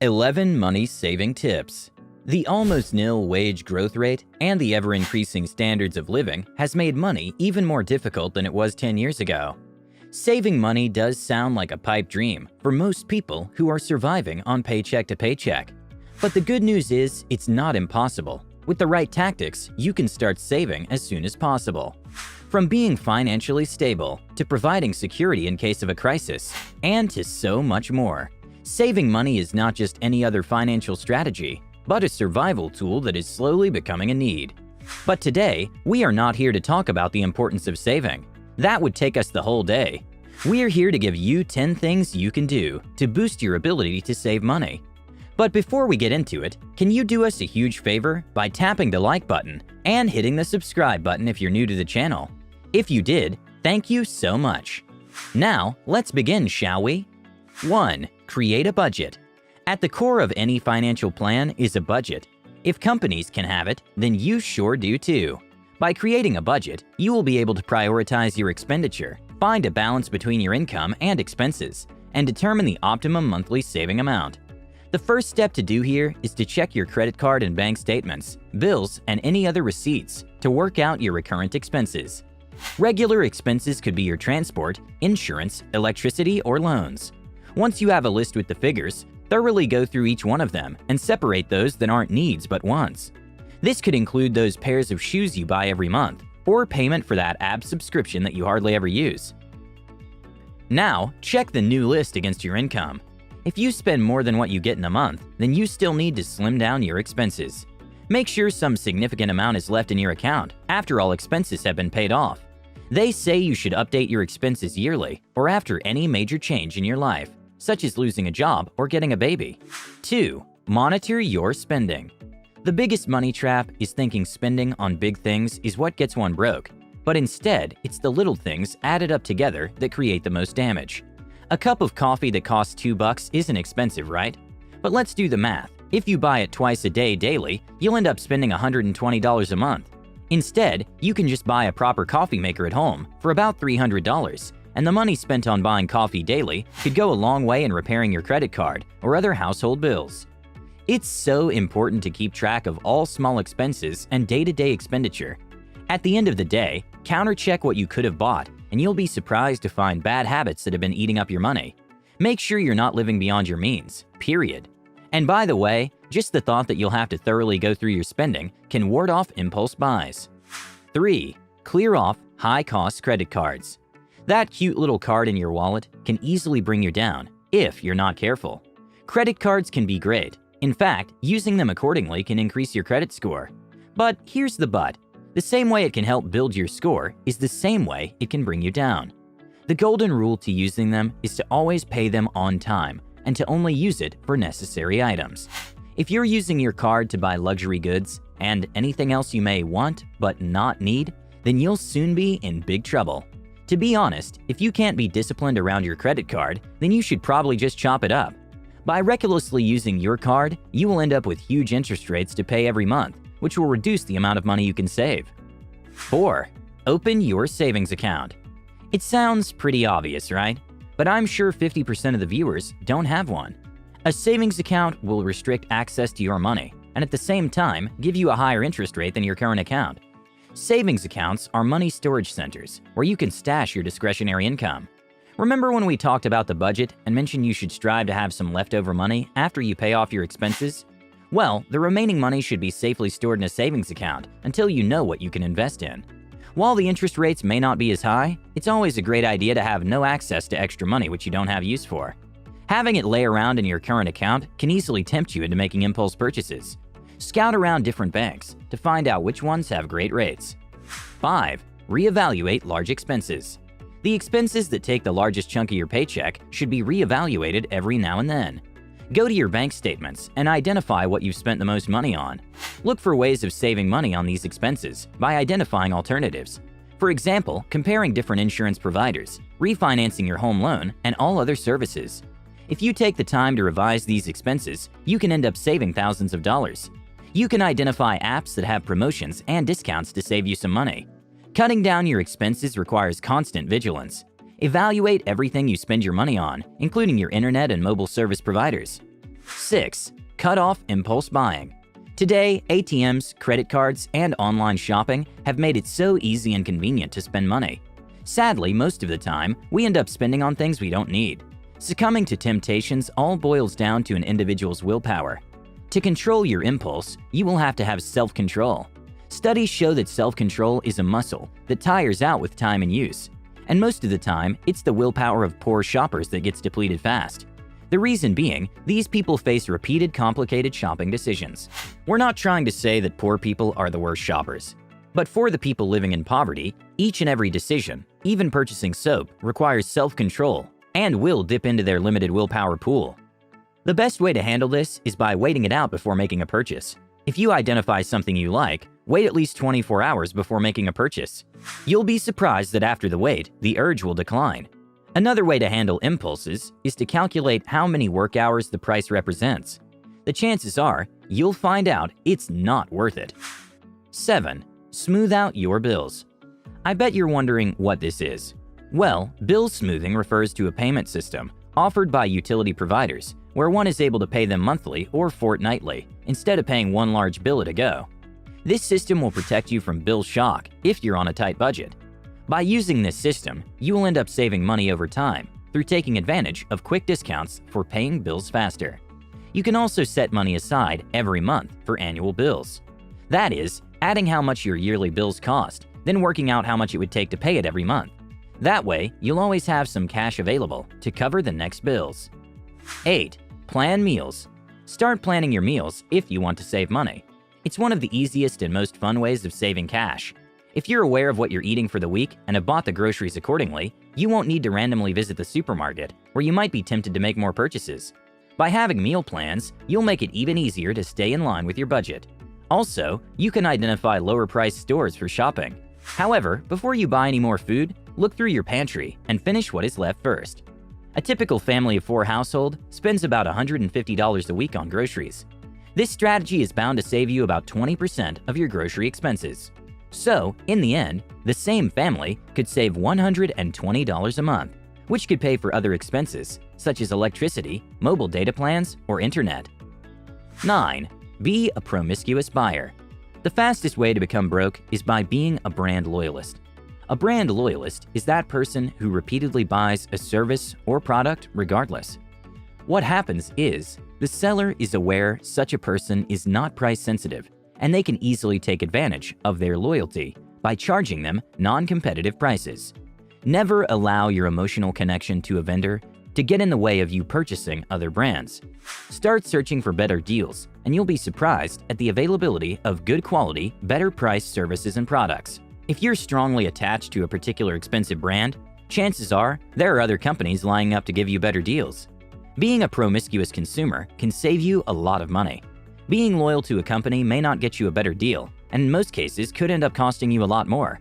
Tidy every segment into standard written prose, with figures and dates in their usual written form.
11 money-saving tips. The almost nil wage growth rate and the ever-increasing standards of living has made money even more difficult than it was 10 years ago. Saving money does sound like a pipe dream for most people who are surviving on paycheck to paycheck. But the good news is it's not impossible. With the right tactics, you can start saving as soon as possible. From being financially stable to providing security in case of a crisis, and to so much more. Saving money is not just any other financial strategy, but a survival tool that is slowly becoming a need. But today, we are not here to talk about the importance of saving. That would take us the whole day. We are here to give you 10 things you can do to boost your ability to save money. But before we get into it, can you do us a huge favor by tapping the like button and hitting the subscribe button if you're new to the channel? If you did, thank you so much. Now, let's begin, shall we? 1. Create a budget. At the core of any financial plan is a budget. If companies can have it, then you sure do too. By creating a budget, you will be able to prioritize your expenditure, find a balance between your income and expenses, and determine the optimum monthly saving amount. The first step to do here is to check your credit card and bank statements, bills, and any other receipts to work out your recurrent expenses. Regular expenses could be your transport, insurance, electricity, or loans. Once you have a list with the figures, thoroughly go through each one of them and separate those that aren't needs but wants. This could include those pairs of shoes you buy every month, or payment for that app subscription that you hardly ever use. Now, check the new list against your income. If you spend more than what you get in a month, then you still need to slim down your expenses. Make sure some significant amount is left in your account after all expenses have been paid off. They say you should update your expenses yearly or after any major change in your life, such as losing a job or getting a baby. 2. Monitor your spending. The biggest money trap is thinking spending on big things is what gets one broke, but instead, it's the little things added up together that create the most damage. A cup of coffee that costs $2 isn't expensive, right? But let's do the math. If you buy it twice a day daily, you'll end up spending $120 a month. Instead, you can just buy a proper coffee maker at home for about $300, and the money spent on buying coffee daily could go a long way in repairing your credit card or other household bills. It's so important to keep track of all small expenses and day-to-day expenditure. At the end of the day, counter-check what you could have bought, and you'll be surprised to find bad habits that have been eating up your money. Make sure you're not living beyond your means, period. And by the way, just the thought that you'll have to thoroughly go through your spending can ward off impulse buys. 3. Clear off high-cost credit cards. That cute little card in your wallet can easily bring you down if you're not careful. Credit cards can be great. In fact, using them accordingly can increase your credit score. But here's the but. The same way it can help build your score is the same way it can bring you down. The golden rule to using them is to always pay them on time and to only use it for necessary items. If you're using your card to buy luxury goods and anything else you may want but not need, then you'll soon be in big trouble. To be honest, if you can't be disciplined around your credit card, then you should probably just chop it up. By recklessly using your card, you will end up with huge interest rates to pay every month, which will reduce the amount of money you can save. 4. Open your savings account. It sounds pretty obvious, right? But I'm sure 50% of the viewers don't have one. A savings account will restrict access to your money and at the same time give you a higher interest rate than your current account. Savings accounts are money storage centers where you can stash your discretionary income. Remember when we talked about the budget and mentioned you should strive to have some leftover money after you pay off your expenses? Well, the remaining money should be safely stored in a savings account until you know what you can invest in. While the interest rates may not be as high, it's always a great idea to have no access to extra money which you don't have use for. Having it lay around in your current account can easily tempt you into making impulse purchases. Scout around different banks to find out which ones have great rates. 5. Reevaluate large expenses. The expenses that take the largest chunk of your paycheck should be reevaluated every now and then. Go to your bank statements and identify what you've spent the most money on. Look for ways of saving money on these expenses by identifying alternatives. For example, comparing different insurance providers, refinancing your home loan, and all other services. If you take the time to revise these expenses, you can end up saving thousands of dollars. You can identify apps that have promotions and discounts to save you some money. Cutting down your expenses requires constant vigilance. Evaluate everything you spend your money on, including your internet and mobile service providers. 6. Cut off impulse buying. Today, ATMs, credit cards, and online shopping have made it so easy and convenient to spend money. Sadly, most of the time, we end up spending on things we don't need. Succumbing to temptations all boils down to an individual's willpower. To control your impulse, you will have to have self-control. Studies show that self-control is a muscle that tires out with time and use. And most of the time, it's the willpower of poor shoppers that gets depleted fast. The reason being, these people face repeated complicated shopping decisions. We're not trying to say that poor people are the worst shoppers. But for the people living in poverty, each and every decision, even purchasing soap, requires self-control and will dip into their limited willpower pool. The best way to handle this is by waiting it out before making a purchase. If you identify something you like, wait at least 24 hours before making a purchase. You'll be surprised that after the wait, the urge will decline. Another way to handle impulses is to calculate how many work hours the price represents. The chances are, you'll find out it's not worth it. 7. Smooth out your bills. I bet you're wondering what this is. Well, bill smoothing refers to a payment system offered by utility providers where one is able to pay them monthly or fortnightly instead of paying one large bill at a go. This system will protect you from bill shock if you're on a tight budget. By using this system, you will end up saving money over time through taking advantage of quick discounts for paying bills faster. You can also set money aside every month for annual bills. That is, adding how much your yearly bills cost, then working out how much it would take to pay it every month. That way, you'll always have some cash available to cover the next bills. 8. Plan meals. Start planning your meals if you want to save money. It's one of the easiest and most fun ways of saving cash. If you're aware of what you're eating for the week and have bought the groceries accordingly, you won't need to randomly visit the supermarket, where you might be tempted to make more purchases. By having meal plans, you'll make it even easier to stay in line with your budget. Also, you can identify lower-priced stores for shopping. However, before you buy any more food, look through your pantry and finish what is left first. A typical family of 4 household spends about $150 a week on groceries. This strategy is bound to save you about 20% of your grocery expenses. So, in the end, the same family could save $120 a month, which could pay for other expenses, such as electricity, mobile data plans, or internet. 9. Be a promiscuous buyer. The fastest way to become broke is by being a brand loyalist. A brand loyalist is that person who repeatedly buys a service or product regardless. What happens is, the seller is aware such a person is not price sensitive, and they can easily take advantage of their loyalty by charging them non-competitive prices. Never allow your emotional connection to a vendor to get in the way of you purchasing other brands. Start searching for better deals, and you'll be surprised at the availability of good quality, better priced services and products. If you're strongly attached to a particular expensive brand, chances are there are other companies lining up to give you better deals. Being a promiscuous consumer can save you a lot of money. Being loyal to a company may not get you a better deal, and in most cases could end up costing you a lot more.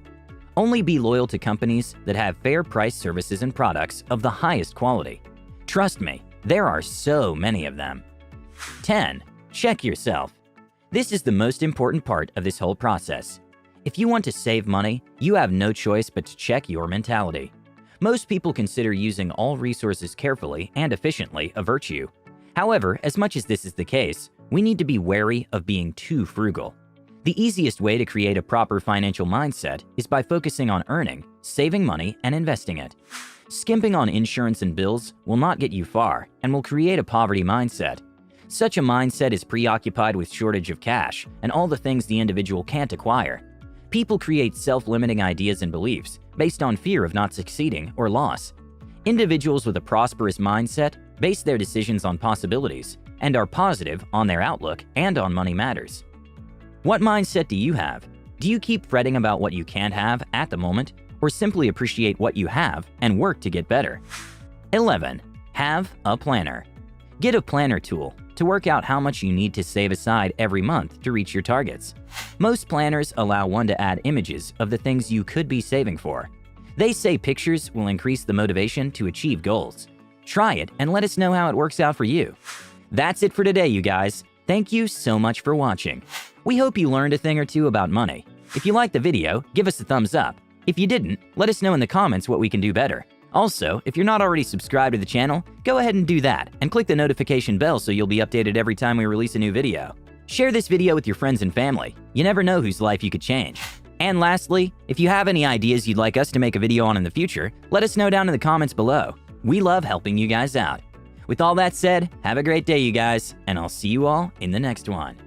Only be loyal to companies that have fair price services and products of the highest quality. Trust me, there are so many of them. 10. Check yourself. This is the most important part of this whole process. If you want to save money, you have no choice but to check your mentality. Most people consider using all resources carefully and efficiently a virtue. However, as much as this is the case, we need to be wary of being too frugal. The easiest way to create a proper financial mindset is by focusing on earning, saving money, and investing it. Skimping on insurance and bills will not get you far and will create a poverty mindset. Such a mindset is preoccupied with shortage of cash and all the things the individual can't acquire. People create self-limiting ideas and beliefs based on fear of not succeeding or loss. Individuals with a prosperous mindset base their decisions on possibilities and are positive on their outlook and on money matters. What mindset do you have? Do you keep fretting about what you can't have at the moment, or simply appreciate what you have and work to get better? 11. Have a planner. Get a planner tool to work out how much you need to save aside every month to reach your targets. Most planners allow one to add images of the things you could be saving for. They say pictures will increase the motivation to achieve goals. Try it and let us know how it works out for you. That's it for today, you guys. Thank you so much for watching. We hope you learned a thing or two about money. If you liked the video, give us a thumbs up. If you didn't, let us know in the comments what we can do better. Also, if you're not already subscribed to the channel, go ahead and do that, and click the notification bell so you'll be updated every time we release a new video. Share this video with your friends and family. You never know whose life you could change. And lastly, if you have any ideas you'd like us to make a video on in the future, let us know down in the comments below. We love helping you guys out. With all that said, have a great day, you guys, and I'll see you all in the next one.